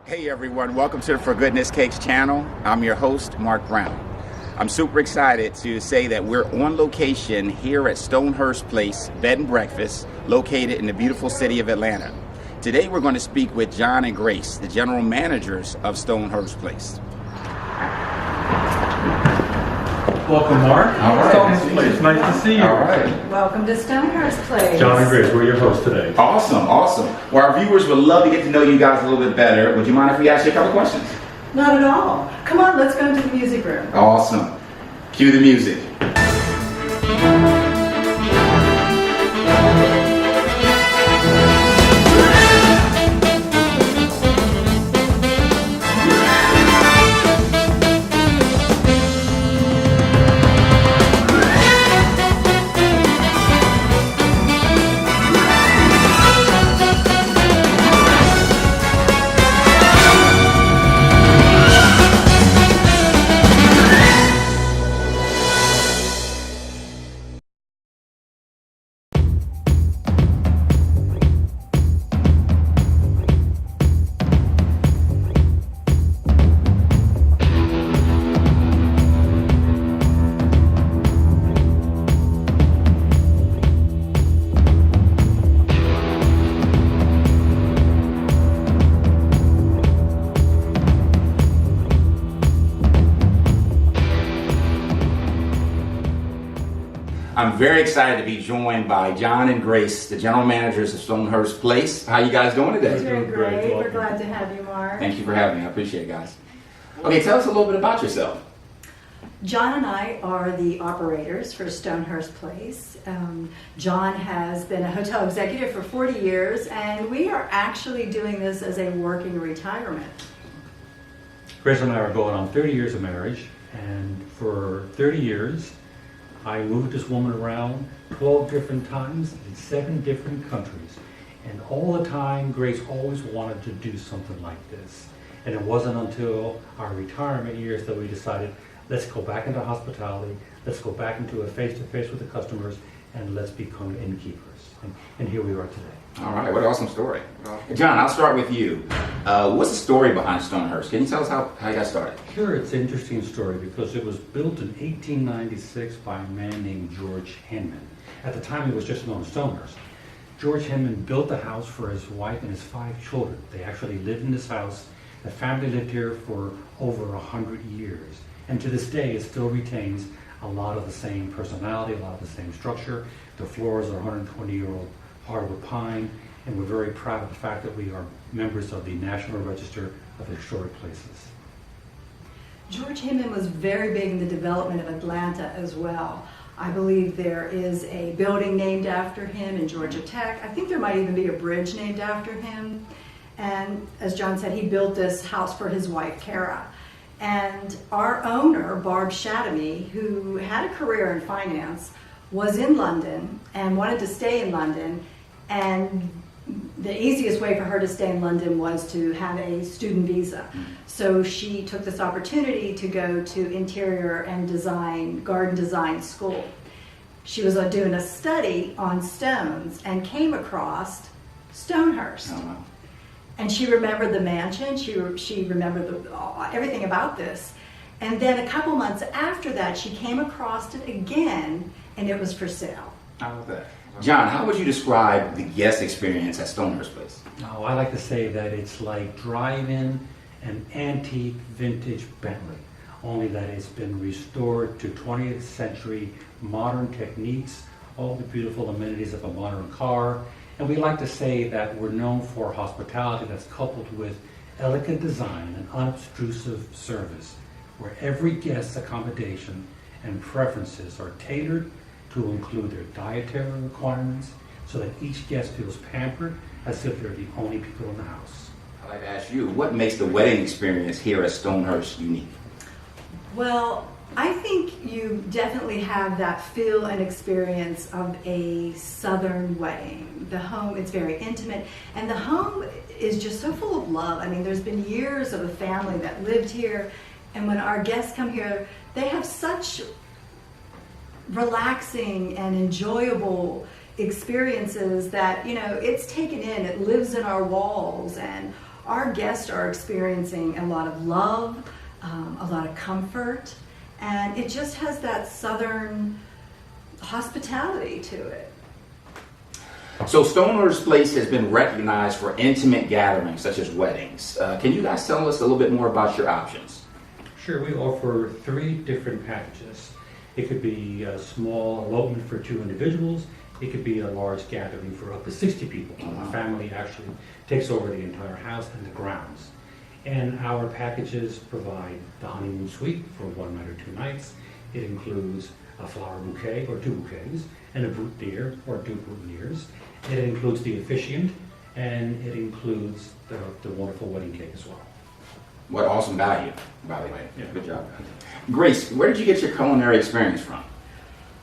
Hey everyone, welcome to the For Goodness Cakes channel. I'm your host, Mark Brown. I'm super excited to say that we're on location here at Stonehurst Place Bed and Breakfast, located in the beautiful city of Atlanta. Today we're going to speak with John and Grace, the general managers of Stonehurst Place. Welcome, Mark. All right. Stonehurst Place. Nice to see you. All right. Welcome to Stonehurst Place. John and Grace, we're your hosts today. Awesome. Well, our viewers would love to get to know you guys a little bit better. Would you mind if we ask you a couple questions? Not at all. Come on, let's go into the music room. Awesome. Cue the music. I'm very excited to be joined by John and Grace, the general managers of Stonehurst Place. How you guys doing today? Doing great. We're glad to have you, Mark. Thank you for having me. I appreciate it, guys. Okay, tell us a little bit about yourself. John and I are the operators for Stonehurst Place. John has been a hotel executive for 40 years, and we are actually doing this as a working retirement. Grace and I are going on 30 years of marriage, and for 30 years, I moved this woman around 12 different times in 7 different countries. And all the time, Grace always wanted to do something like this. And it wasn't until our retirement years that we decided, let's go back into hospitality, let's go back into a face-to-face with the customers, and let's become innkeepers. And here we are today. All right, what an awesome story. John, I'll start with you. What's the story behind Stonehurst? Can you tell us how you got started? Here it's an interesting story because it was built in 1896 by a man named George Hinman. At the time it was just known as Stonehurst. George Hinman built the house for his wife and his 5 children. They actually lived in this house. The family lived here for over 100 years. And to this day it still retains a lot of the same personality, a lot of the same structure. The floors are 120-year-old hardwood pine, and we're very proud of the fact that we are members of the National Register of Historic Places. George Hinman was very big in the development of Atlanta as well. I believe there is a building named after him in Georgia Tech. I think there might even be a bridge named after him. And as John said, he built this house for his wife, Kara. And our owner, Barb Shadamy, who had a career in finance, was in London and wanted to stay in London. And the easiest way for her to stay in London was to have a student visa. So she took this opportunity to go to interior and design, garden design school. She was doing a study on stones and came across Stonehurst. Oh, wow. And she remembered the mansion, she remembered everything about this. And then a couple months after that, she came across it again, and it was for sale. I love that. John, how would you describe the guest experience at Stonehurst Place? Oh, I like to say that it's like driving an antique vintage Bentley, only that it's been restored to 20th century modern techniques, all the beautiful amenities of a modern car. And we like to say that we're known for hospitality that's coupled with elegant design and unobtrusive service, where every guest's accommodation and preferences are tailored to include their dietary requirements so that each guest feels pampered as if they're the only people in the house. I'd like to ask you, what makes the wedding experience here at Stonehurst unique? Well, I think you definitely have that feel and experience of a Southern wedding. The home, it's very intimate, and the home is just so full of love. I mean, there's been years of a family that lived here, and when our guests come here, they have such relaxing and enjoyable experiences that, you know, it's taken in, it lives in our walls, and our guests are experiencing a lot of love, a lot of comfort, and it just has that southern hospitality to it. So Stonehurst Place has been recognized for intimate gatherings such as weddings. Can you guys tell us a little bit more about your options? Sure, we offer 3 different packages. It could be a small elopement for 2 individuals. It could be a large gathering for up to 60 people. The family actually takes over the entire house and the grounds. And our packages provide the honeymoon suite for 1 night or 2 nights. It includes a flower bouquet or 2 bouquets, and a boutonniere or 2 boutonnieres. It includes the officiant, and it includes the wonderful wedding cake as well. What awesome value, by the way. Yeah. Good job. Grace, where did you get your culinary experience from?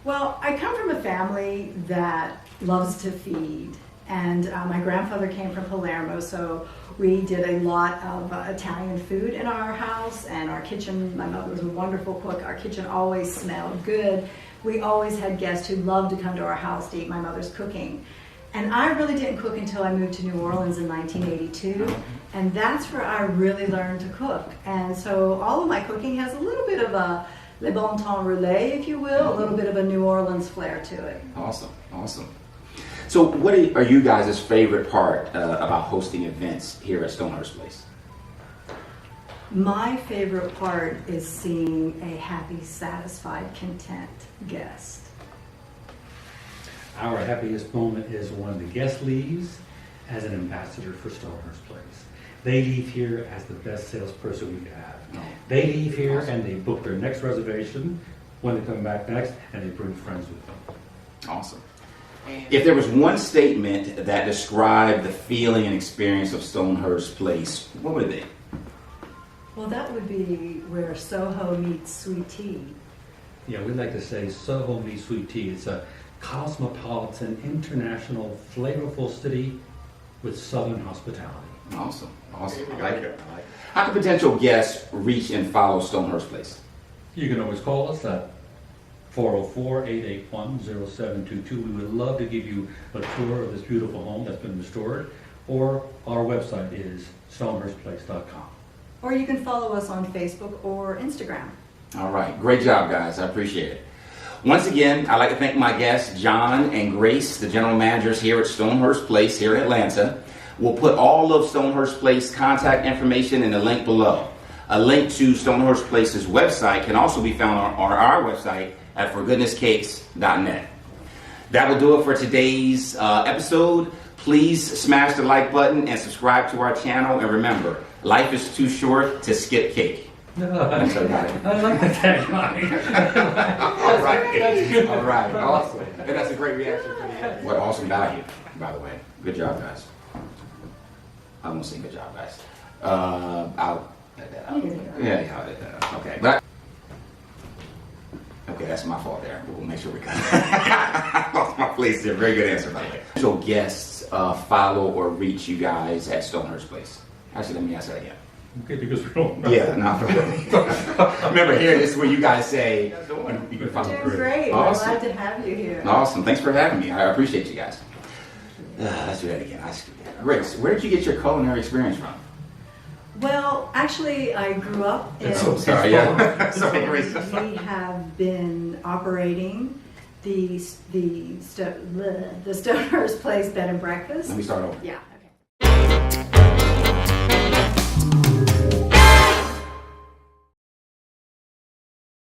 Well, I come from a family that loves to feed, and my grandfather came from Palermo, so we did a lot of Italian food in our house, and our kitchen, my mother was a wonderful cook, our kitchen always smelled good. We always had guests who loved to come to our house to eat my mother's cooking. And I really didn't cook until I moved to New Orleans in 1982, and that's where I really learned to cook. And so all of my cooking has a little bit of a le bon temps roulé, if you will, a little bit of a New Orleans flair to it. Awesome, awesome. So what are you guys' favorite part about hosting events here at Stonehurst Place? My favorite part is seeing a happy, satisfied, content guest. Our happiest moment is when the guest leaves as an ambassador for Stonehurst Place. They leave here as the best salesperson we could have. They leave here and they book their next reservation when they come back next, and they bring friends with them. Awesome. If there was one statement that described the feeling and experience of Stonehurst Place, what would it be? Well, that would be where Soho meets sweet tea. Yeah, we like to say Soho meets sweet tea. It's a cosmopolitan, international, flavorful city with southern hospitality. Awesome, awesome. I like it. How can potential guests reach and follow Stonehurst Place? You can always call us at 404-881-0722. We would love to give you a tour of this beautiful home that's been restored, or our website is stonehurstplace.com. Or you can follow us on Facebook or Instagram. All right, great job, guys. I appreciate it. Once again, I'd like to thank my guests, John and Grace, the general managers here at Stonehurst Place here in Atlanta. We'll put all of Stonehurst Place contact information in the link below. A link to Stonehurst Place's website can also be found on our website at forgoodnesscakes.net. That will do it for today's episode. Please smash the like button and subscribe to our channel. And remember, life is too short to skip cake. Thanks, everybody. I like the tagline. All right. All right. Awesome. And that's a great reaction for the end. What awesome value, by the way. Good job, guys. I won't say good job, guys. I'll edit that out. Yeah, I'll edit that out. Okay. Okay, that's my fault there. We'll make sure we cut it. I lost my place there. Very good answer, by the way. So guests follow or reach you guys at Stonehurst Place. Actually, let me ask that again. Okay, because we don't. Yeah, no. Remember here, this is where you guys say you can follow. Doing great. Awesome. We're glad to have you here. Awesome. Thanks for having me. I appreciate you guys. Let's do that again. Grace, where did you get your culinary experience from? Well, actually, I grew up in... Sorry, yeah. Sorry, Grace. We have been operating the Stonehurst Place Bed and Breakfast. Let me start over. Yeah.